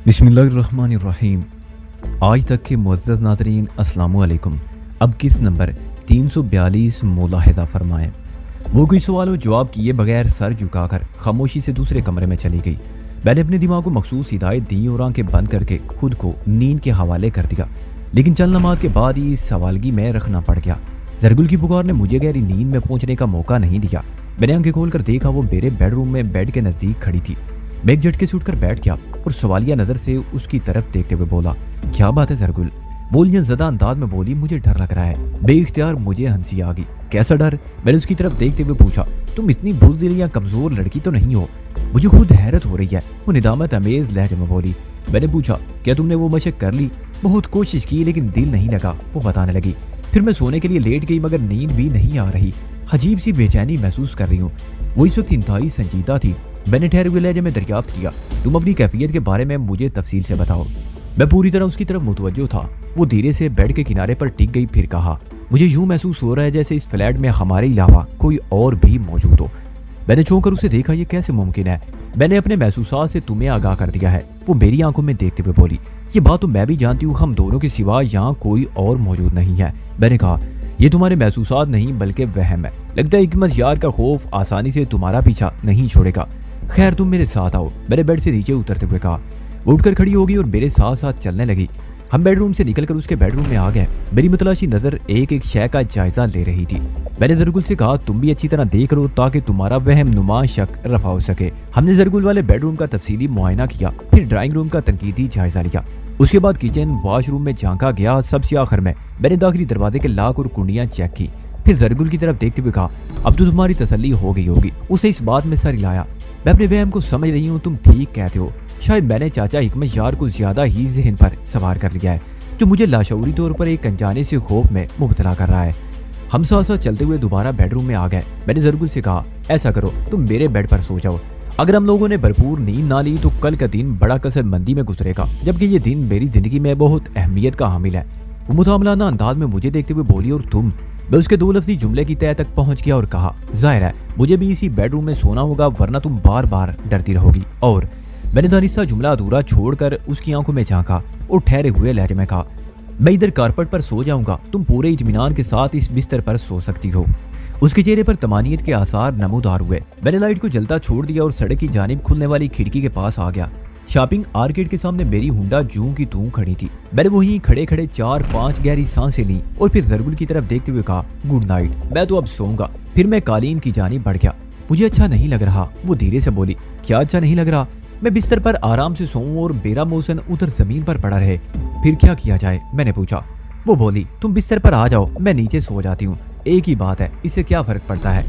बिस्मिल्लाहिर्रहमानिर्रहीम। आज तक के मुअज़्ज़ज़ नाज़रीन अस्सलामु अलैकुम। अब किस नंबर 342 मुलाहिज़ा फरमाएं। वो कोई सवाल और जवाब किए बगैर सर झुकाकर खामोशी से दूसरे कमरे में चली गई। मैंने अपने दिमाग को मखसूस हिदायत दी और आंखें बंद करके खुद को नींद के हवाले कर दिया, लेकिन चंद लम्हात के बाद ही सवालगी में रखना पड़ गया। जरगुल की पुकार ने मुझे गहरी नींद में पहुंचने का मौका नहीं दिया। मैंने आंखें खोलकर देखा, वो मेरे बेडरूम में बेड के नजदीक खड़ी थी। मैं एक झटके से उठकर बैठ गया और सवालिया नजर से उसकी तरफ देखते हुए बोला, क्या बात है जरगुल? बोलियां ज़दा अंदाज में बोली, मुझे डर लग रहा है। बेइख्तियार मुझे हंसी आ गई। कैसा डर? मैंने उसकी तरफ देखते हुए पूछा। तुम इतनी बुज़दिल या कमजोर लड़की तो नहीं हो? मुझे खुद हैरत हो रही है, वो निदामत अमेज लहजे में बोली। मैंने पूछा, क्या तुमने वो मशक कर ली? बहुत कोशिश की लेकिन दिल नहीं लगा, वो बताने लगी। फिर मैं सोने के लिए लेट गई मगर नींद भी नहीं आ रही। अजीब सी बेचैनी महसूस कर रही हूँ। वो इस वक्त इंतहाई संजीदा थी। मैंने ठहरे हुए लहजे में दरियाफ्त किया, तुम अपनी कैफियत के बारे में मुझे तफसील से बताओ। मैं पूरी तरह उसकी तरफ मुतवज्जो था। वो धीरे से बेड के किनारे पर टिक गई, फिर कहा, मुझे यूं महसूस हो रहा है जैसे इस फ्लैट में हमारे अलावा कोई और भी मौजूद हो। मैंने चौंक कर उसे देखा, ये कैसे मुमकिन है? मैंने अपने महसूसात से तुम्हें आगाह कर दिया है, वो मेरी आंखों में देखते हुए बोली। ये बात तो मैं भी जानती हूँ, हम दोनों के सिवा यहाँ कोई और मौजूद नहीं है। मैंने कहा, ये तुम्हारे महसूसात नहीं बल्कि वहम है। लगता है हिकमत यार का खौफ आसानी से तुम्हारा पीछा नहीं छोड़ेगा। खैर तुम मेरे साथ आओ, मैंने बेड से नीचे उतरते हुए कहा। वो उठकर खड़ी हो गई और मेरे साथ साथ चलने लगी। हम बेडरूम से निकलकर उसके बेडरूम में आ गए। मेरी मुतलाशी नजर एक एक शय का जायजा ले रही थी। मैंने जरगुल से कहा, तुम भी अच्छी तरह देख लो ताकि तुम्हारा वहम नुमा शक रफा हो सके। हमने जरगुल वाले बेडरूम का तफसीली मुआयना किया, फिर ड्राइंग रूम का तनकीदी जायजा लिया। उसके बाद किचन वॉशरूम में झांका गया। सबसे आखिर में मैंने दाखिली दरवाजे के लॉक और कुंडियां चेक की। फिर जरगुल की तरफ देखते हुए कहा, अब तो तुम्हारी तसल्ली हो गई होगी। उसे इस बात में सर हिलाया। मैं अपने वहम को समझ रही हूँ, तुम ठीक कहते हो। शायद मैंने चाचा हिकमत यार को ज्यादा ही ज़हन पर सवार कर लिया है, जो मुझे लाशऊरी तौर पर एक अनजाने से खौफ में मुब्तला कर रहा है। हम साथ साथ चलते हुए दोबारा बेडरूम में आ गए। मैंने जरगुल से कहा, ऐसा करो तुम मेरे बेड पर सो जाओ। अगर हम लोगों ने भरपूर नींद ना ली तो कल का दिन बड़ा कसरमंदी में गुजरेगा, जबकि ये दिन मेरी जिंदगी में बहुत अहमियत का हामिल है। वो मुतामलाना अंदाज में मुझे देखते हुए बोली, और तुम? मैं उसके दो लफ्ज़ी जुमले की तह तक पहुंच गया और कहा, जाहिर है मुझे भी इसी बेडरूम में सोना होगा, वरना तुम बार बार डरती रहोगी। और मैंने दानिशा जुमला अधूरा छोड़कर उसकी आंखों में झांका और ठहरे हुए लहजे में कहा, मैं इधर कारपेट पर सो जाऊंगा, तुम पूरे इत्मीनान के साथ इस बिस्तर पर सो सकती हो। उसके चेहरे पर तमानियत के आसार नमूदार हुए। मैंने लाइट को जलता छोड़ दिया और सड़क की जानिब खुलने वाली खिड़की के पास आ गया। शॉपिंग आर्केड के सामने मेरी हुंडा जूं की तूं खड़ी थी। मैंने वहीं खड़े खड़े 4-5 गहरी सांसें ली और फिर जरगुल की तरफ देखते हुए कहा, गुड नाइट, मैं तो अब सोऊंगा। फिर मैं कालीन की जानिब बढ़ गया। मुझे अच्छा नहीं लग रहा, वो धीरे से बोली। क्या अच्छा नहीं लग रहा? मैं बिस्तर पर आराम से सोऊं और मेरा मोहसन उधर जमीन पर पड़ा रहे, फिर क्या किया जाए? मैंने पूछा। वो बोली, तुम बिस्तर पर आ जाओ, मैं नीचे सो जाती हूँ। एक ही बात है, इससे क्या फर्क पड़ता है?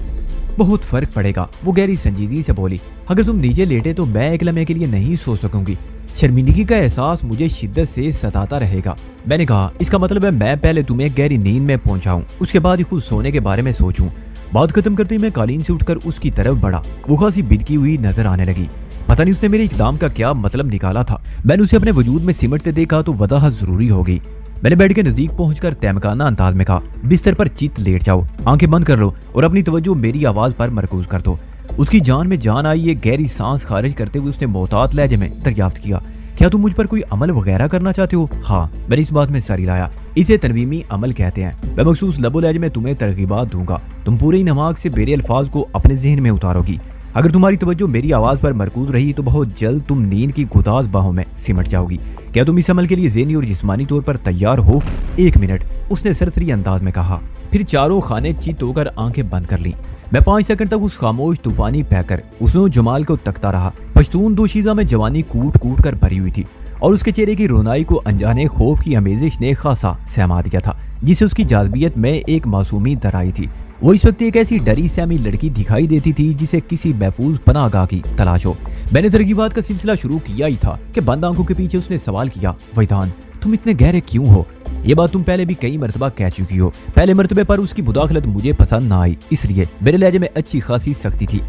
बहुत फर्क पड़ेगा, वो गहरी संजीदगी से बोली। अगर तुम नीचे लेटे तो मैं एक लम्हे के लिए नहीं सो सकूंगी। शर्मिंदगी का एहसास मुझे शिद्दत से सताता रहेगा। मैंने कहा, इसका मतलब है मैं पहले तुम्हें गहरी नींद में पहुंचाऊं, उसके बाद ही खुद सोने के बारे में सोचूं। बात खत्म करते ही मैं कालीन से उठकर उसकी तरफ बढ़ा। वो खासी बिदकी हुई नजर आने लगी। पता नहीं उसने मेरे इकदाम का क्या मतलब निकाला था। मैंने उसे अपने वजूद में सिमटते देखा तो वदाहत जरूरी हो गई। मैंने बेड के नजदीक पहुंचकर तहमकाना अंदाज में कहा, बिस्तर पर चित लेट जाओ, आंखें बंद कर लो और अपनी तवज्जो मेरी आवाज पर मरकूज कर दो। उसकी जान में जान आई। ये गहरी सांस खारिज करते हुए उसने मोहतात लहजे में दरियाफ्त किया, क्या तुम मुझ पर कोई अमल वगैरह करना चाहते हो? हाँ, मैंने इस बात में सर हिलाया। इसे तनवीमी अमल कहते हैं। मैं मखसूस लबो लहजे में तुम्हें तरगीबात दूंगा। तुम पूरे नमाज से मेरे अल्फाज को अपने जहन में उतारोगी। अगर तुम्हारी तवज्जो मेरी आवाज पर मरकूज रही तो बहुत जल्द तुम नींद की गुदाज बाहों में सिमट जाओगी। क्या तुम इस अमल के लिए ज़हनी और जिस्मानी तौर पर तैयार हो? 1 मिनट, उसने सरसरी अंदाज में कहा। फिर चारों खाने चित होकर आंखें बंद कर ली। मैं 5 सेकंड तक उस खामोश तूफानी पैकर उसनो जमाल को तकता रहा। पश्तून दोशीज़ा में जवानी कूट कूट कर भरी हुई थी और उसके चेहरे की रोनाई को अनजाने खौफ की अमेजिश ने खासा सहमा दिया था, जिसे उसकी जाज़बियत में एक मासूमी दर आई थी। वो इस वक्त एक ऐसी डरी सहमी लड़की दिखाई देती थी जिसे किसी महफूज पनाहगाह की तलाश हो। मैंने तरगीबात का सिलसिला शुरू किया ही था कि बंद आंखों के पीछे उसने सवाल किया, वैदान तुम इतने गहरे क्यों हो? ये बात तुम पहले भी कई मरतबा कह चुकी हो। पहले मरतबे पर उसकी मुदाखलत मुझे पसंद ना आई, इसलिए मेरे लहजे में अच्छी खासी सख्ती थी।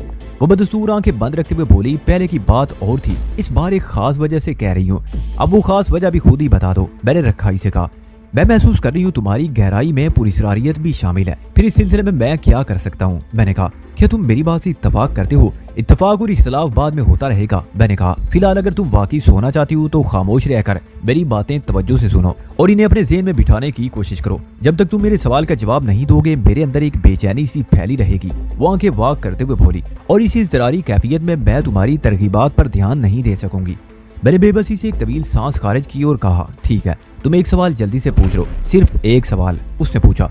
वो बदसूर आंखें बंद रखते हुए बोली, पहले की बात और थी, इस बार एक खास वजह से कह रही हूँ। अब वो खास वजह भी खुद ही बता दो। मैंने रखा इसे कहा, मैं महसूस कर रही हूँ तुम्हारी गहराई में पुरस्कारियत भी शामिल है। फिर इस सिलसिले में मैं क्या कर सकता हूँ? मैंने कहा, क्या तुम मेरी बात से इत्तफाक करते हो? इत्तफाक और इख्तलाफ बाद में होता रहेगा। मैंने कहा, फिलहाल अगर तुम वाकई सोना चाहती हो तो खामोश रहकर मेरी बातें तवज्जो से सुनो और इन्हें अपने ज़हन में बिठाने की कोशिश करो। जब तक तुम मेरे सवाल का जवाब नहीं दोगे मेरे अंदर एक बेचैनी सी फैली रहेगी। वो आंखें वाक करते हुए बोली, और इसी इज़्तिरारी कैफियत में मैं तुम्हारी तरगीबात पर ध्यान नहीं दे सकूंगी। मैंने बेबसी से एक तवील सांस खारिज की और कहा, ठीक है, तुम एक सवाल जल्दी से पूछ लो, सिर्फ एक सवाल। उसने पूछा,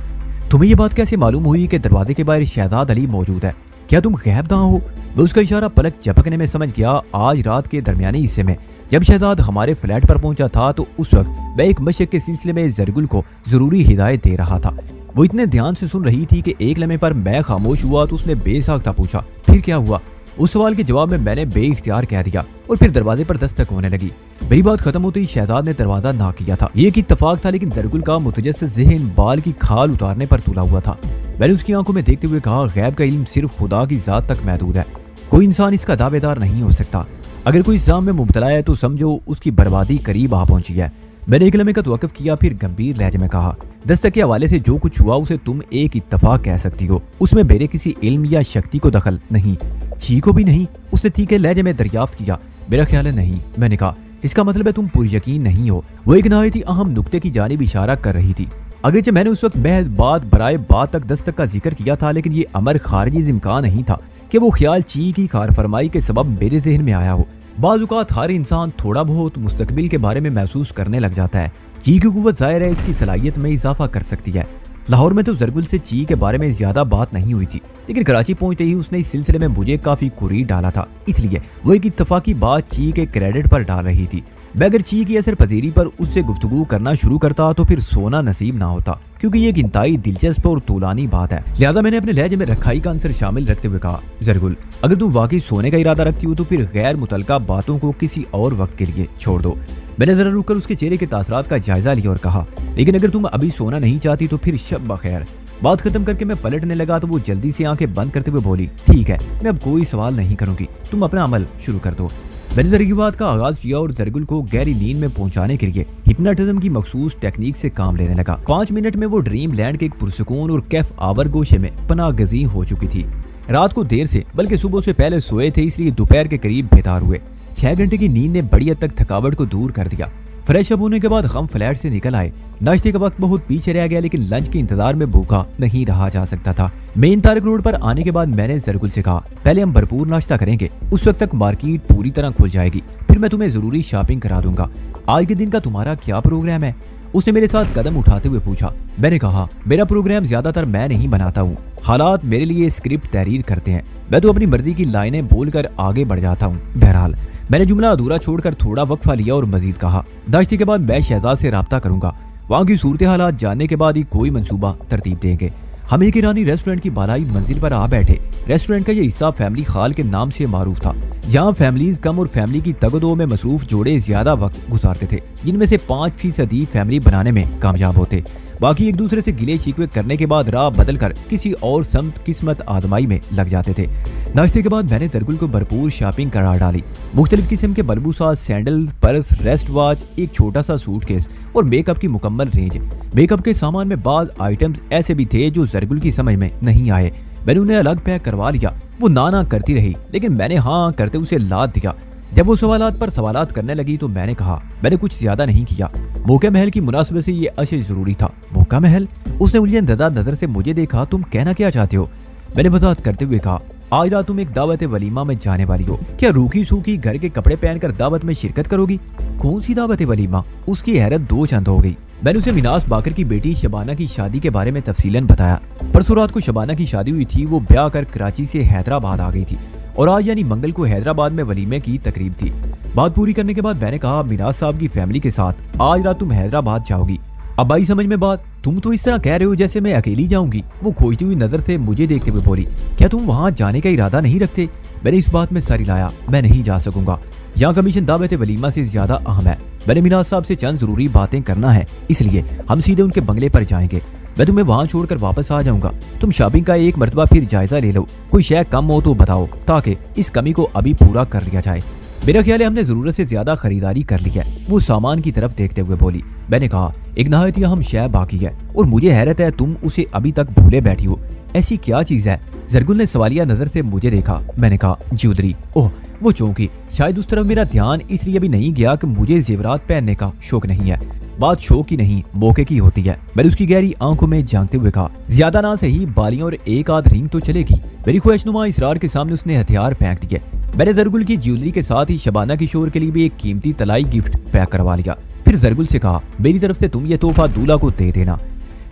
तुम्हें ये बात कैसे मालूम हुई कि दरवाजे के बाहर शहजाद अली मौजूद है? क्या तुम गैबदां हो? मैं उसका इशारा पलक झपकने में समझ गया। आज रात के दरमियानी हिस्से में जब शहजाद हमारे फ्लैट पर पहुंचा था तो उस वक्त मैं एक मशक के सिलसिले में जरगुल को जरूरी हिदायत दे रहा था। वो इतने ध्यान से सुन रही थी कि एक लम्हे पर मैं खामोश हुआ तो उसने बेसाख्ता पूछा, फिर क्या हुआ? उस सवाल के जवाब में मैंने बेइख्तियार कह दिया और फिर दरवाजे पर दस्तक होने लगी। मेरी बात खत्म होते ही शहजाद ने दरवाजा ना किया था। ये एक इत्तफाक था, लेकिन जरगुल का मुतजस्सिद ज़हन बाल की खाल उतारने पर तुला हुआ था। मैंने उसकी आंखों में देखते हुए कहा, गैब का इल्म सिर्फ खुदा की जात तक महदूद है, कोई इंसान इसका दावेदार नहीं हो सकता। अगर कोई इल्जाम में मुब्तला है तो समझो उसकी बर्बादी करीब आ पहुंची है। मैंने एक लम्हे का तवक्कुफ किया, फिर गंभीर लहजे में कहा, दस्तक के हवाले से जो कुछ हुआ उसे तुम एक इत्तफाक कह सकती हो, उसमें मेरे किसी इल्म या शक्ति को दखल नहीं, छी को भी नहीं। उसने तीखे लहजे में दरियाफ्त किया, मेरा ख्याल है नहीं। मैंने कहा, इसका मतलब है तुम पुरयकीन नहीं हो। वो एक नहायत ही अहम नुक्ते की जानिब इशारा कर रही थी। अगरचे मैंने उस वक्त महज बात बराए बात तक दस्तक का जिक्र किया था, लेकिन ये अमर खारिजी इम्कान नहीं था कि वो ख्याल ची की कार फरमाई के सबब मेरे जहन में आया हो। बाज़ औक़ात हर इंसान थोड़ा बहुत मुस्तकबिल के बारे में महसूस करने लग जाता है। ची की कुव्वत ज़ाहिर है इसकी सलाहियत में इजाफा कर सकती है। लाहौर में तो जरगुल से ची के बारे में ज्यादा बात नहीं हुई थी, लेकिन कराची पहुंचते ही उसने इस सिलसिले में मुझे काफी कुरी डाला था, इसलिए वो एक इत्तफाकी बात ची के क्रेडिट पर डाल रही थी। मैं अगर ची की असर पजीरी पर उससे गुफ्तगू करना शुरू करता तो फिर सोना नसीब ना होता, क्योंकि ये एक इंतहाई दिलचस्प और तूलानी बात है। लिहाजा मैंने अपने लहजे में रखाई का अंसर शामिल रखते हुए कहा, जरगुल, अगर तुम वाकई सोने का इरादा रखती हो तो फिर गैर मुतल्लका बातों को किसी और वक्त के लिए छोड़ दो। मैंने जरा रुककर उसके चेहरे के तासरात का जायजा लिया और कहा, लेकिन अगर तुम अभी सोना नहीं चाहती तो फिर शब बखैर। बात खत्म करके मैं पलटने लगा तो वो जल्दी से आंखें बंद करते हुए बोली, ठीक है, मैं अब कोई सवाल नहीं करूंगी, तुम अपना अमल शुरू कर दो। मैंने तरगीबात का आगाज किया और जरगुल को गहरी नींद में पहुंचाने के लिए हिप्नोटिज्म की मखसूस टेक्निक से काम लेने लगा। 5 मिनट में वो ड्रीम लैंड के एक पुरसुकून और कैफ आवर गोशे में पनाह गज़ी हो चुकी थी। रात को देर से बल्कि सुबह से पहले सोए थे, इसलिए दोपहर के करीब बेदार हुए। 6 घंटे की नींद ने बड़ी हद तक थकावट को दूर कर दिया। फ्रेश अप होने के बाद हम फ्लैट से निकल आए। नाश्ते का वक्त बहुत पीछे रह गया, लेकिन लंच के इंतजार में भूखा नहीं रहा जा सकता था। मेन तारक रोड पर आने के बाद मैंने जरगुल से कहा, पहले हम भरपूर नाश्ता करेंगे, उस वक्त तक मार्केट पूरी तरह खुल जाएगी, फिर मैं तुम्हें जरूरी शॉपिंग करा दूंगा। आज के दिन का तुम्हारा क्या प्रोग्राम है? उसने मेरे साथ कदम उठाते हुए पूछा। मैंने कहा, मेरा प्रोग्राम ज्यादातर मैं नहीं बनाता हूँ, हालात मेरे लिए स्क्रिप्ट तहरीर करते हैं, मैं तो अपनी मर्जी की लाइनें बोलकर आगे बढ़ जाता हूँ। बहरहाल मैंने जुमला अधूरा छोड़कर थोड़ा वक्फा लिया और मजीद कहा, नाश्ते के बाद मैं शहजाद से राब्ता करूंगा, वहाँ की सूरत हालात जानने के बाद ही कोई मंसूबा तरतीब देंगे। हम एक ईरानी रेस्टोरेंट की बालाई मंजिल पर आ बैठे। रेस्टोरेंट का ये हिस्सा फैमिली खाल के नाम से मारूफ था, जहाँ फैमिलीज कम और फैमिली की तगदो में मसरूफ जोड़े ज्यादा वक्त गुजारते थे, जिनमें से 5% फैमिली बनाने में कामयाब होते, बाकी एक दूसरे से गिले शिकवे करने के बाद राह बदलकर किसी और समत किस्मत आदमाई में लग जाते थे। नाश्ते के बाद मैंने जरगुल को भरपूर शॉपिंग करा डाली। मुख्तलिफ किस्म के बलबूसात, सैंडल, पर्स, रेस्ट वॉच, एक छोटा सा सूटकेस और मेकअप की मुकम्मल रेंज। मेकअप के सामान में बाज आइटम्स ऐसे भी थे जो जरगुल की समझ में नहीं आए। मैंने उन्हें अलग पैक करवा लिया। वो ना करती रही, लेकिन मैंने हाँ करते उसे लाद दिया। जब वो सवालात पर सवालात करने लगी तो मैंने कहा, मैंने कुछ ज्यादा नहीं किया, मौके महल की मुनासिबत से ये अशय जरूरी था। मौका महल? उसने उलझन ददा नजर से मुझे देखा। तुम कहना क्या चाहते हो? मैंने वजाहत करते हुए कहा, आज रात तुम एक दावत वलीमा में जाने वाली हो। क्या रूखी सूखी घर के कपड़े पहनकर दावत में शिरकत करोगी? कौन सी दावत वलीमा? उसकी हैरत दो चंद हो गई। मैंने उसे मिनास बाकर की बेटी शबाना की शादी के बारे में तफसीलन बताया। परसों रात को शबाना की शादी हुई थी। वो ब्याह कर कराची से हैदराबाद आ गई थी और आज यानी मंगल को हैदराबाद में वलीमे की तकरीब थी। बात पूरी करने के बाद मैंने कहा, मिनास साहब की फैमिली के साथ आज रात तुम हैदराबाद जाओगी। अब आई समझ में बात? तुम तो इस तरह कह रहे हो जैसे मैं अकेली जाऊंगी। वो खोजती हुई नजर से मुझे देखते हुए बोली, क्या तुम वहाँ जाने का इरादा नहीं रखते? मैंने इस बात में सर हिलाया। मैं नहीं जा सकूंगा, यहाँ कमीशन दावत वलीमा से ज्यादा अहम है। मैंने मिनास साहब से चंद जरूरी बातें करना है, इसलिए हम सीधे उनके बंगले पर जाएंगे। मैं तुम्हें वहाँ छोड़कर वापस आ जाऊंगा। तुम शॉपिंग का एक मरतबा फिर जायजा ले लो, कोई शय कम हो तो बताओ, ताकि इस कमी को अभी पूरा कर लिया जाए। मेरा ख्याल है हमने जरूरत से ज्यादा खरीदारी कर ली है, वो सामान की तरफ देखते हुए बोली। मैंने कहा, एक नहायत अहम शय बाकी है और मुझे हैरत है तुम उसे अभी तक भूले बैठी हो। ऐसी क्या चीज है? जरगुल ने सवालिया नजर से मुझे देखा। मैंने कहा, ज्वेलरी। ओह, वो चौंकी। शायद उस तरफ मेरा ध्यान इसलिए भी नहीं गया कि मुझे जेवरात पहनने का शौक नहीं है। बात शौक की नहीं, मौके की होती है। मैंने उसकी गहरी आंखों में झांकते हुए कहा, ज्यादा ना सही बालियां और एक आध रिंग तो चलेगी। मेरी ख्वाहिशनुमा इसरार के सामने उसने हथियार फेंक दिए। मैंने जरगुल की ज्वेलरी के साथ ही शबाना किशोर के लिए भी एक कीमती तलाई गिफ्ट पैक करवा लिया। फिर जरगुल से कहा, मेरी तरफ से तुम ये तोहफा दूल्हा को दे देना।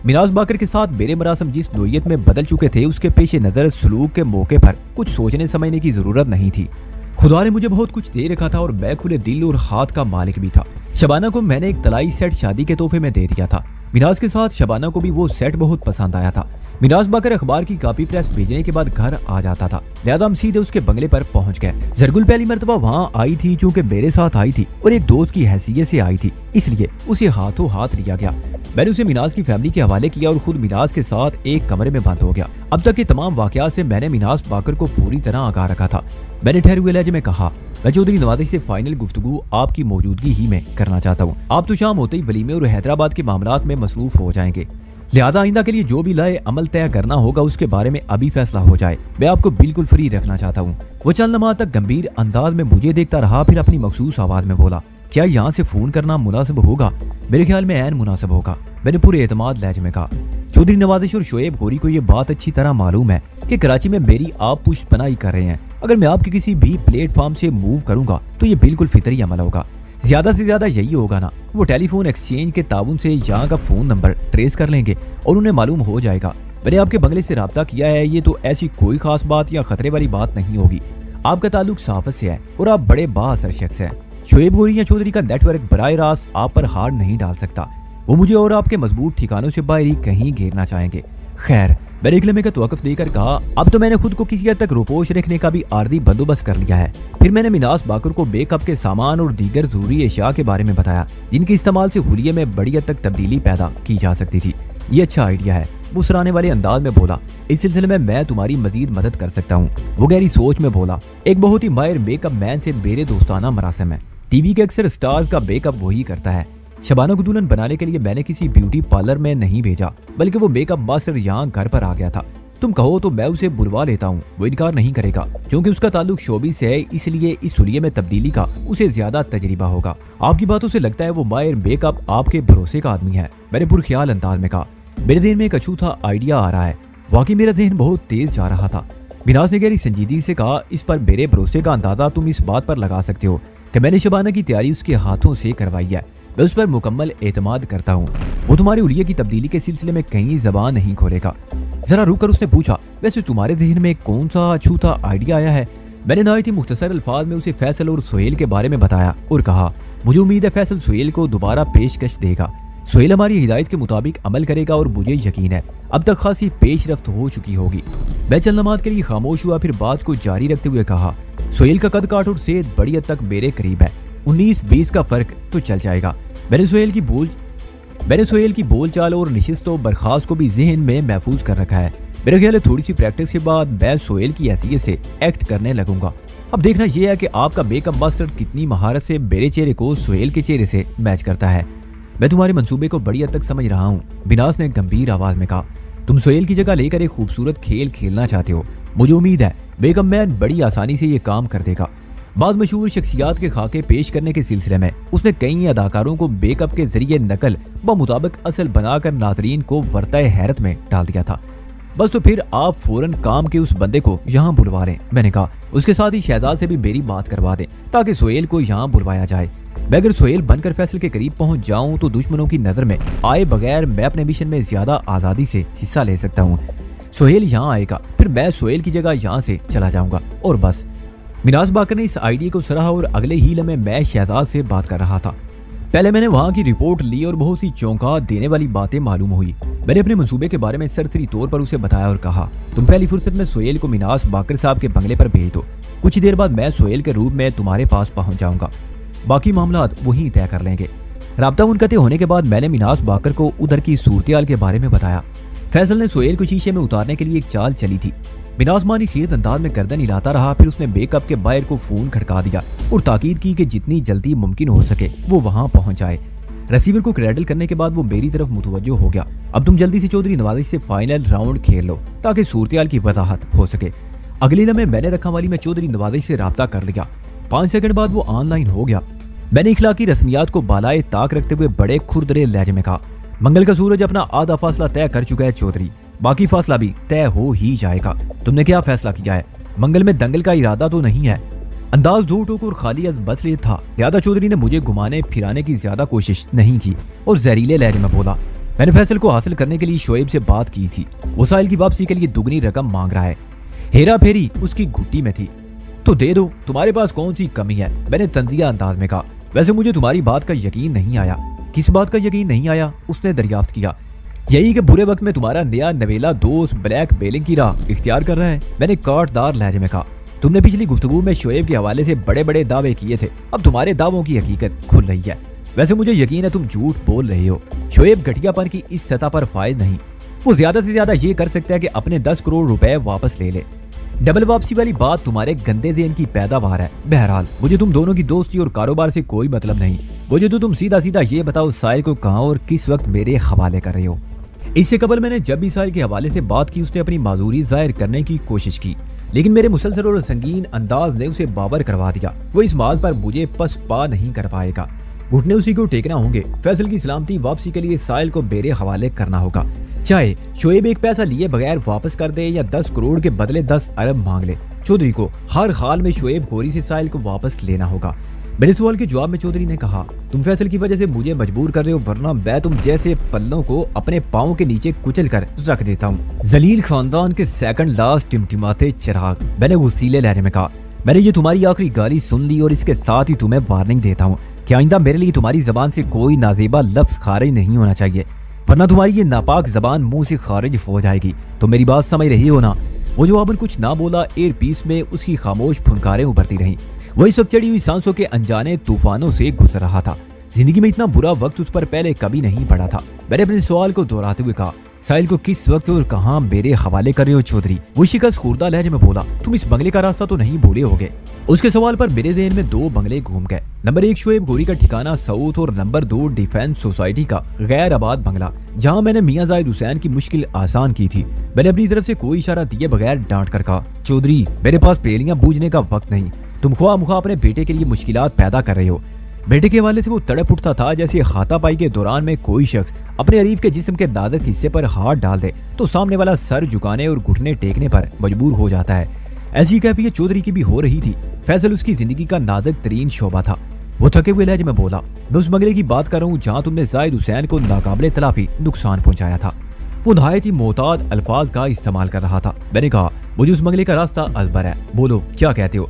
मिनाज बाकर के साथ मेरे मरासम जिस नोयत में बदल चुके थे, उसके पेशे नजर सलूक के मौके पर कुछ सोचने समझने की जरूरत नहीं थी। खुदा ने मुझे बहुत कुछ दे रखा था और मैं खुले दिल और हाथ का मालिक भी था। शबाना को मैंने एक तलाई सेट शादी के तोहफे में दे दिया था। मिनाज के साथ शबाना को भी वो सेट बहुत पसंद आया था। मिनाज बाकर अखबार की कॉपी प्रेस भेजने के बाद घर आ जाता था, लिहाजा हम सीधे उसके बंगले पर पहुंच गए। जरगुल पहली मर्तबा वहां आई थी चूंकि मेरे साथ आई थी और एक दोस्त की हैसियत से आई थी, इसलिए उसे हाथों हाथ लिया गया। मैंने उसे मिनाज की फैमिली के हवाले किया और खुद मिनाज के साथ एक कमरे में बंद हो गया। अब तक के तमाम वाकयात से मैंने मिनाज बाकर को पूरी तरह आगाह रखा था। मैंने ठहरे हुए लहजे में कहा, मैं चौधरी नवाजिश से फाइनल गुफ्तगू आपकी मौजूदगी ही में करना चाहता हूँ। आप तो शाम होते ही वलीमे और हैदराबाद के मामलात में मसरूफ हो जाएंगे, लिहाजा आइंदा के लिए जो भी लाए अमल तय करना होगा उसके बारे में अभी फैसला हो जाए। मैं आपको बिल्कुल फ्री रखना चाहता हूँ। वो चंद लम्हा तक गंभीर अंदाज में मुझे देखता रहा, फिर अपनी मखसूस आवाज में बोला, क्या यहाँ से फोन करना मुनासिब होगा? मेरे ख्याल में ऐन मुनासिब होगा। मैंने पूरे एतमाद लहजे में कहा। चौधरी नवाजिश और शोएब गोरी को ये बात अच्छी तरह मालूम है कि कराची में मेरी आप पुश्तपनाही कर रहे हैं। अगर मैं आपके किसी भी प्लेटफॉर्म से मूव करूंगा तो ये बिल्कुल फितरी अमल होगा। ज्यादा से ज्यादा यही होगा ना, वो टेलीफोन एक्सचेंज के ताउन से यहाँ का फोन नंबर ट्रेस कर लेंगे और उन्हें मालूम हो जाएगा। मैंने आपके बंगले से राब्ता किया है, ये तो ऐसी कोई खास बात या खतरे वाली बात नहीं होगी। आपका ताल्लुक साफत से है और आप बड़े बाअसर शख्स हैं। शोएब गोरी या चौधरी का नेटवर्क बराह रास्त आप पर हार्ड नहीं डाल सकता। वो मुझे और आपके मजबूत ठिकानों से बाहर ही कहीं घेरना चाहेंगे। खैर, मैंने एक लम्हे का तवक्कुफ देकर कहा, अब तो मैंने खुद को किसी हद तक रोपोश रखने का भी आर्दी बंदोबस्त कर लिया है। फिर मैंने मिनाज बाकर को मेकअप के सामान और दीगर जरूरी एशिया के बारे में बताया, जिनके इस्तेमाल से हुलिये में बड़ी हद तक तब्दीली पैदा की जा सकती थी। ये अच्छा आइडिया है, वो सराहने वाले अंदाज में बोला। इस सिलसिले में मैं तुम्हारी मजीद मदद कर सकता हूँ। वो गहरी सोच में बोला, एक बहुत ही माहिर मेकअप मैन से मेरे दोस्ताना मरासम है। टीवी के अक्सर स्टार्स का मेकअप वही करता है। शबाना को दुल्हन बनाने के लिए मैंने किसी ब्यूटी पार्लर में नहीं भेजा, बल्कि वो मेकअप मास्टर यहाँ घर पर आ गया था। तुम कहो तो मैं उसे बुलवा लेता हूँ, वो इनकार नहीं करेगा। क्योंकि उसका ताल्लुक शोबी से है, इसलिए इस हुलिये में तब्दीली का उसे ज्यादा तजर्बा होगा। आपकी बातों से लगता है वो माहिर मेकअप आपके भरोसे का आदमी है। मैंने पुरख्याल अंदाज में कहा। मेरे दिन में एक अछूता आइडिया आ रहा है। वाकई मेरा जहन बहुत तेज जा रहा था। मिनाज ने गहरी संजीदगी से कहा, इस पर मेरे भरोसे का अंदाजा तुम इस बात पर लगा सकते हो कि मैंने शबाना की तैयारी उसके हाथों से करवाई है। मैं उस पर मुकम्मल एतमाद करता हूँ। वो तुम्हारे हुलिये की तब्दीली के सिलसिले में कहीं जबान नहीं खोलेगा। जरा रुककर उसने पूछा, वैसे तुम्हारे जहन में कौन सा अछूता आइडिया आया है? मैंने नहायत ही मुख्तसर अल्फाज में उसे फैसल और सुहेल के बारे में बताया और कहा, मुझे उम्मीद है फैसल सुहेल को दोबारा पेशकश देगा। सुहेल हमारी हिदायत के मुताबिक अमल करेगा और मुझे यकीन है अब तक खासी पेशरफ्त हो चुकी होगी। मैं चंद लम्हात के लिए खामोश हुआ, फिर बात को जारी रखते हुए कहा, सुहेल का कद काठ और सेहत बड़ी हद तक मेरे करीब है। 19-20 का फर्क तो चल जाएगा। मैंने सुहेल की बोलचाल और नशिस्त व बर्खास्त को भी जहन में महफूज कर रखा है। मेरे ख्याल है थोड़ी सी प्रैक्टिस के बाद मैं सुहेल की हैसियत से एक्ट करने लगूंगा। अब देखना यह है कि आपका मेकअप मास्टर कितनी महारत से मेरे चेहरे को सुहेल के चेहरे से मैच करता है। मैं तुम्हारे मंसूबे को बड़ी हद तक समझ रहा हूँ, बिनास ने गंभीर आवाज में कहा। तुम सुहेल की जगह लेकर एक खूबसूरत खेल खेलना चाहते हो। मुझे उम्मीद है मेकअप मैन बड़ी आसानी से ये काम कर देगा। बाद मशहूर शख्सियात के खाके पेश करने के सिलसिले में उसने कई अदाकारों को मेकअप के जरिए नकल व मुताबिक असल बनाकर नाजरीन को वर्ताए हैरत में डाल दिया था। बस तो फिर आप फौरन काम के उस बंदे को यहाँ बुलवा लें। मैंने कहा, उसके साथ ही शहजाद से भी मेरी बात करवा दें ताकि सुहेल को यहाँ बुलवाया जाए। मैं अगर सुहेल बनकर फैसल के करीब पहुंच जाऊं तो दुश्मनों की नजर में आए बगैर मैं अपने मिशन में ज्यादा आजादी से हिस्सा ले सकता हूँ। सुहेल यहाँ आएगा, फिर मैं सुहेल की जगह यहाँ से चला जाऊंगा और बस। मिनाज बाकर ने इस आइडिया को सराहा और अगले ही लम्हे मैं शहजाद से बात कर रहा था। पहले मैंने वहां की रिपोर्ट ली और बहुत सी चौंका देने वाली बातें मालूम हुई। मैंने अपने मंसूबे के बारे में सरसरी तौर पर उसे बताया और कहा, तुम पहली फुर्सत में सुहेल को मिनाज बाकर साहब के बंगले पर भेज दो। कुछ ही देर बाद मैं सुहेल के रूप में तुम्हारे पास पहुंच जाऊंगा। बाकी मामलात वहीं तय कर लेंगे। राब्ता मुनक़ते होने के बाद मैंने मिनाज बाकर को उधर की सूरत-ए-हाल के बारे में बताया। फैसल ने सुहेल को शीशे में उतारने के लिए एक चाल चली थी। बिनाजमानी खेज अंदाज में गर्दन हिलाता रहा। फिर उसने बेकअप के बाहर को फोन खड़का दिया और ताकीद की कि जितनी जल्दी मुमकिन हो सके वो वहां पहुंच जाए। रिसीवर को क्रैडल करने के बाद वो मेरी तरफ मुतवज्जो हो गया। अब तुम जल्दी से चौधरी नवाजिश से फाइनल राउंड खेल लो ताकि सूरत की वजाहत हो सके। अगले लम्हे मैंने रखा वाली में चौधरी नवाजिश से राब्ता कर लिया। 5 सेकंड बाद वो ऑनलाइन हो गया। मैंने इखलाकी रस्मियात को बालाए ताक रखते हुए बड़े खुरदरे लहजे में कहा, मंगल का सूरज अपना आधा फासला तय कर चुका है चौधरी, बाकी फासला भी तय हो ही जाएगा। तुमने क्या फैसला किया है? मंगल में दंगल का इरादा तो नहीं है? अंदाज दो टोक और खाली अज बसरीत था। लिहाजा चौधरी ने मुझे घुमाने फिराने की ज्यादा कोशिश नहीं की और जहरीले लहजे में बोला, मैंने फैसल को हासिल करने के लिए शोएब से बात की थी। वो साहिल की वापसी के लिए दुगनी रकम मांग रहा है। हेरा फेरी उसकी घुट्टी में थी तो दे दो, तुम्हारे पास कौन सी कमी है? मैंने तंजिया अंदाज में कहा। वैसे मुझे तुम्हारी बात का यकीन नहीं आया। किस बात का यकीन नहीं आया? उसने दरियाफ्त किया। यही कि बुरे वक्त में तुम्हारा नया नवेला दोस्त ब्लैक बेलिंग की राह इख्तियार कर रहा है। मैंने काटदार लहजे में कहा, तुमने पिछली गुफ्तगू में शोएब के हवाले से बड़े बड़े दावे किए थे, अब तुम्हारे दावों की हकीकत खुल रही है। वैसे मुझे यकीन है तुम झूठ बोल रहे हो। शोएब घटियापन की इस सतह पर फायद नहीं। वो ज्यादा से ज्यादा ये कर सकता है कि अपने 10 करोड़ रुपए वापस ले ले। डबल वापसी वाली बात तुम्हारे गंदे ज़हन की पैदावार है। बहरहाल मुझे तुम दोनों की दोस्ती और कारोबार से कोई मतलब नहीं। मुझे तो तुम सीधा सीधा ये बताओ साहिल को कहाँ और किस वक्त मेरे हवाले कर रहे हो। इससे कबल मैंने जब भी साहिल के हवाले से बात की उसने अपनी माजूरी जाहिर करने की कोशिश की, लेकिन मेरे मुसलसल और संगीन अंदाज ने उसे बावर करवा दिया। वो इस बात पर मुझे पसपा नहीं कर पाएगा। घुटने उसी को टेकना होंगे। फैसल की सलामती वापसी के लिए साहिल को मेरे हवाले करना होगा, चाहे शोएब एक पैसा लिए बगैर वापस कर दे या 10 करोड़ के बदले 10 अरब मांग ले। चौधरी को हर हाल में शोएब खोरी से साहिल को वापस लेना होगा। मेरे सवाल के जवाब में चौधरी ने कहा, तुम फैसल की वजह से मुझे मजबूर कर रहे हो, वरना मैं तुम जैसे पल्लों को अपने पाँव के नीचे कुचल कर रख देता हूँ। जलील खानदान के सेकंड लास्ट टिमटिमाते चिराग, मैंने गुस्सीले लहजे में कहा। मैंने ये तुम्हारी आखिरी गाली सुन ली और इसके साथ ही तुम्हें वार्निंग देता हूँ कि आइंदा मेरे लिए तुम्हारी जबान से कोई नाजेबा लफ्ज खारिज नहीं होना चाहिए, वरना तुम्हारी ये नापाक जबान मुंह से खारिज हो जाएगी। तो मेरी बात समझ रही हो ना? वो जवाबन कुछ ना बोला। एयर पीस में उसकी खामोश फुनकारें उभरती रहीं। वो इस वक्त चढ़ी हुई सांसों के अनजाने तूफानों से गुजर रहा था। जिंदगी में इतना बुरा वक्त उस पर पहले कभी नहीं पड़ा था। मैंने अपने सवाल को दोहराते हुए कहा, साहिल को किस वक्त और कहां मेरे हवाले कर रहे हो चौधरी? वो शिकस्त खुर्दा लहजे में बोला, तुम इस बंगले का रास्ता तो नहीं भूले होगे। उसके सवाल पर मेरे ज़हन में 2 बंगले घूम गए। नंबर 1 शोएब गोरी का ठिकाना साउथ और नंबर 2 डिफेंस सोसाइटी का गैर आबाद बंगला, जहां मैंने मियां जाहिद हुसैन की मुश्किल आसान की थी। मैंने अपनी तरफ से कोई इशारा दिए बगैर डांट कर कहा, चौधरी मेरे पास पेलियां बूझने का वक्त नहीं। तुम ख्वाह मुखा अपने बेटे के लिए मुश्किलात पैदा कर रहे हो। बेटे के हवाले से वो तड़प उठता था जैसे हाथापाई के दौरान में कोई शख्स अपने अरीफ के जिस्म के नाजुक हिस्से पर हाथ डाल दे तो सामने वाला सर झुकाने और घुटने टेकने पर मजबूर हो जाता है। ऐसी कैफियत चौधरी की भी हो रही थी। फैसल उसकी जिंदगी का नाजुक तरीन शोबा था। वो थके हुए लहजे में बोला, मैं उस बंगले की बात कर रहा हूँ जहाँ तुमने जाहिद हुसैन को नाकाबिले तलाफी नुकसान पहुंचाया था। वो नहायत ही मोहताज अल्फाज का इस्तेमाल कर रहा था। मैंने कहा, मुझे उस बंगले का रास्ता अजबर है, बोलो क्या कहते हो?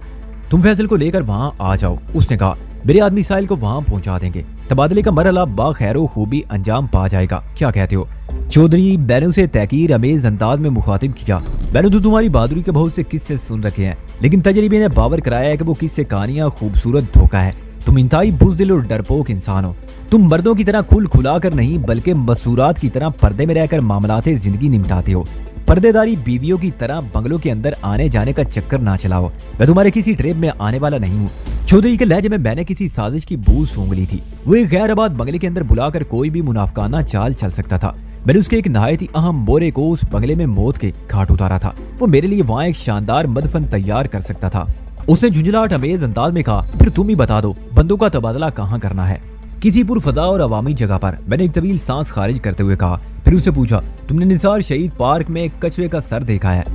तुम फैसल को लेकर वहाँ आ जाओ। उसने कहा, मेरे आदमी साहिल को वहाँ पहुँचा देंगे। तबादले का मरहला बाखैरो खूबी अंजाम पा जाएगा, क्या कहते हो? चौधरी, मैंने उसे तहकीर अमेज अंदाज में मुखातिब किया। मैंने तो तुम्हारी बहादुरी के बहुत से किस्से सुन रखे हैं, लेकिन तजरीबे ने बावर कराया है कि वो किस्से कहानियां खूबसूरत धोखा है। तुम इंतहाई बुज़दिल और डरपोक इंसान हो। तुम मर्दों की तरह खुल खुला कर नहीं बल्कि मसूरात की तरह पर्दे में रहकर मामलाते जिंदगी निपटाते हो। पर्देदारी बीवियों की तरह बंगलों के अंदर आने जाने का चक्कर ना चलाओ। मैं तुम्हारे किसी ट्रेप में आने वाला नहीं हूँ। चौधरी के लहजे में मैंने किसी साजिश की बू सूंघ ली थी। वो एक गैर आबाद बंगले के अंदर बुलाकर कोई भी मुनाफकाना चाल चल सकता था। मैंने उसके एक नहायत ही अहम बोरे को उस बंगले में मौत के घाट उतारा था। वो मेरे लिए वहाँ एक शानदार मदफन तैयार कर सकता था। उसने झुंझलाहट अमेज अंदाज में कहा, फिर तुम ही बता दो बंदों का तबादला कहाँ करना है? किसी पुरफदा और अवामी जगह पर। मैंने एक तवील सांस खारिज करते हुए कहा। फिर उससे पूछा, तुमने निसार शहीद पार्क में एक कछुए का सर देखा है?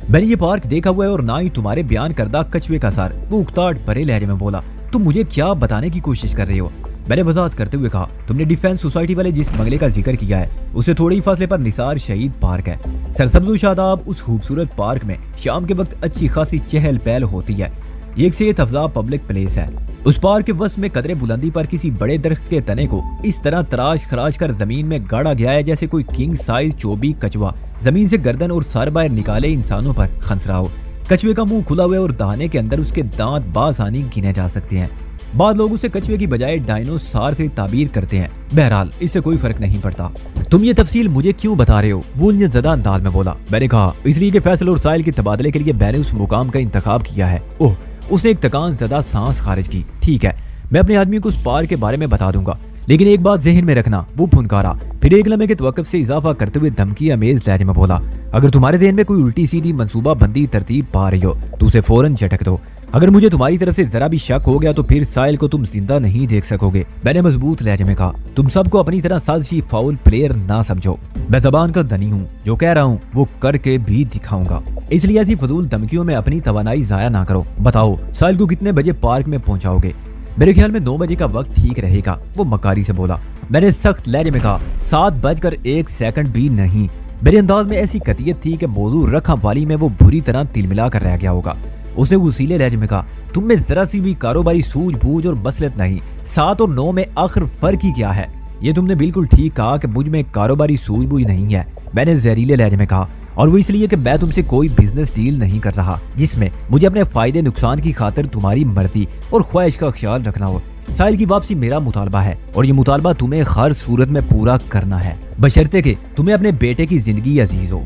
मैंने ये पार्क देखा हुआ है और ना ही तुम्हारे बयान करदा कछुए का सर। वो उकताहट भरे लहजे में बोला, तुम मुझे क्या बताने की कोशिश कर रहे हो? मैंने वजाहत करते हुए कहा, तुमने डिफेंस सोसाइटी वाले जिस बंगले का जिक्र किया है उससे थोड़े ही फासले पर निसार शहीद पार्क है। सरसब्ज़ शादाब उस खूबसूरत पार्क में शाम के वक्त अच्छी खासी चहल पहल होती है। ये एक सेहत अफजा पब्लिक प्लेस है। उस पार्क के वस्त में कदरे बुलंदी पर किसी बड़े दरख्त के तने को इस तरह तराश खराश कर जमीन में गाड़ा गया है जैसे कोई किंग साइज चोबी कछुआ जमीन से गर्दन और सर बाहर निकाले इंसानों पर खंस रहा हो। कछुए का मुंह खुला हुआ और दहाने के अंदर उसके दांत बासानी गिने जा सकते हैं। बाद लोग उसे कछुए की बजाय डायनोसॉर से ताबीर करते हैं। बहरहाल इससे कोई फर्क नहीं पड़ता। तुम ये तफसील मुझे क्यों बता रहे हो? वो ज़्यादा अंदाज में बोला। मैंने कहा इसलिए कि फैसल और साहिल के तबादले के लिए मैंने उस मुकाम का इंतखाब किया है। ओह, उसने एक तकान ज़्यादा सांस खारिज की। ठीक है, मैं अपने आदमी को उस पार के बारे में बता दूंगा, लेकिन एक बात जहन में रखना। वो फुनकारा, फिर एक लम्हे के तवक्कुफ से इजाफा करते हुए धमकी अमेज लहजे में बोला, अगर तुम्हारे ज़हन में कोई उल्टी सीधी मंसूबा बंदी तरतीब पा रही हो तो उसे फौरन झटक दो। अगर मुझे तुम्हारी तरफ से जरा भी शक हो गया तो फिर साहिल को तुम जिंदा नहीं देख सकोगे। मैंने मजबूत लहजे में कहा, तुम सबको अपनी तरह साजिशी फाउल प्लेयर ना समझो। मैं जबान का धनी हूँ, जो कह रहा हूँ वो करके भी दिखाऊंगा, इसलिए ऐसी फजूल धमकियों में अपनी तवानाई जाया ना करो। बताओ साहिल को कितने बजे पार्क में पहुंचाओगे? मेरे ख्याल में 9 बजे का वक्त ठीक रहेगा, वो मकारी से बोला। मैंने सख्त लहजे में कहा, 7:01 भी नहीं। मेरे अंदाज में ऐसी कतियत थी कि मौजू रखा वाली में वो बुरी तरह तिलमिला कर रह गया होगा। उसने वसीले लहजे में कहा, तुम में जरा सी भी कारोबारी सूझबूझ और मसलत नहीं। 7 और 9 में आखिर फर्क ही क्या है? ये तुमने बिल्कुल ठीक कहा कि मुझ में कारोबारी सूझबूझ नहीं है, मैंने जहरीले लहजे में कहा, और वो इसलिए कि मैं तुमसे कोई बिजनेस डील नहीं कर रहा जिसमें मुझे अपने फायदे नुकसान की खातिर तुम्हारी मर्जी और ख्वाहिश का ख्याल रखना हो। साहिल की वापसी मेरा मुतालबा है और ये मुतालबा तुम्हें हर सूरत में पूरा करना है, बशर्ते कि तुम्हें अपने बेटे की जिंदगी अजीज हो।